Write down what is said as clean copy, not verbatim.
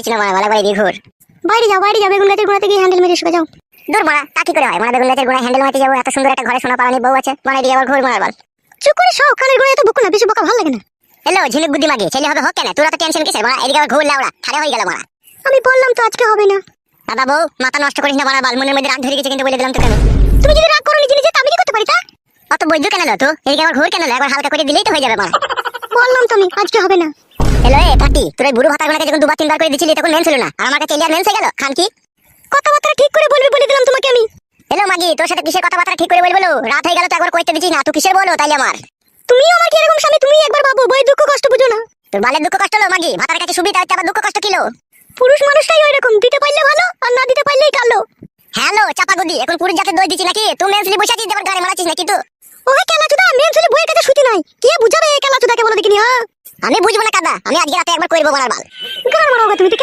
পাচ্ছি না মারা, ভালো করে দিয়ে ঘুর। বাইরে যাও বেগুন গাছের গোড়াতে গিয়ে হ্যান্ডেল মেরে শুকে যাও। দূর মারা, তা কি করে হয়? মারা বেগুন গাছের গোড়ায় হ্যান্ডেল মারতে যাবো? এত সুন্দর একটা ঘরে সোনা পালানি বউ আছে, বানাই দিয়ে আবার ঘুর মারার বল। চুপ করে সব কানের গোড়ায় এত বকো না, বেশি বকা ভালো লাগে না। হ্যালো ঝিনুক বুদ্ধি মাগি, ছেলে হবে হোক কেন, তোরা তো টেনশন কিসের মারা? এদিকে আবার ঘুর লাউড়া ঠাড়া হয়ে গেল মারা। আমি বললাম তো আজকে হবে না। দাদা বউ মাথা নষ্ট করিস না মারা, বাল মনের মধ্যে রাগ ধরে গেছে কিন্তু বলে দিলাম তোকে আমি। তুমি যদি রাগ করো নিজে নিজে, আমি কি করতে পারি তা? অত বৈদ্য কেন লো তো? এদিকে আবার ঘুর কেন লো? একবার হালকা করে দিলেই তো হয়ে যাবে মারা। বললাম তো আমি আজকে হবে না। হ্যালো এ পাটি, তোর এই বুড়ো ভাতার গোনাকে যখন দুবার তিনবার করে দিছিলি তখন মেন ছিল না, আর আমার কাছে এলিয়ার মেন হয়ে গেল খান কি? কথাবার্তা ঠিক করে বলবি বলে দিলাম তোমাকে আমি। হ্যালো মাগি, তোর সাথে কিসের কথাবার্তা ঠিক করে বলবো? রাত হয়ে গেল তো একবার কইতে দিছিস না, তুই কিসের বলো তাইলে আমার? তুমিও আমার কি এরকম স্বামী? তুমি একবার ভাবো, বই দুঃখ কষ্ট বুঝো না। তোর বালের দুঃখ কষ্ট হলো মাগি, ভাতার কাছে সুবিধা হচ্ছে আবার দুঃখ কষ্ট কিলো? পুরুষ মানুষটাই ওই রকম, দিতে পারলে ভালো আর না দিতে পারলেই কালো। হ্যালো চাপা গুদি, এখন পুরুষ জাতের দই দিচ্ছি নাকি? তুই মেন্সলি বসে আছিস, দেবার গাড়ি মারাচ্ছিস নাকি তুই? ওই কেলাচুদা মেন ছেলে বইয়ের কাছে শুতি নাই, কে বুঝাবে এই কেলাচুদাকে বলো দেখিনি? হ্যাঁ আমি বুঝবো না কাদা, আমি আজকে রাতে একবার করবো মারার বাল। গান মারাও তুমি।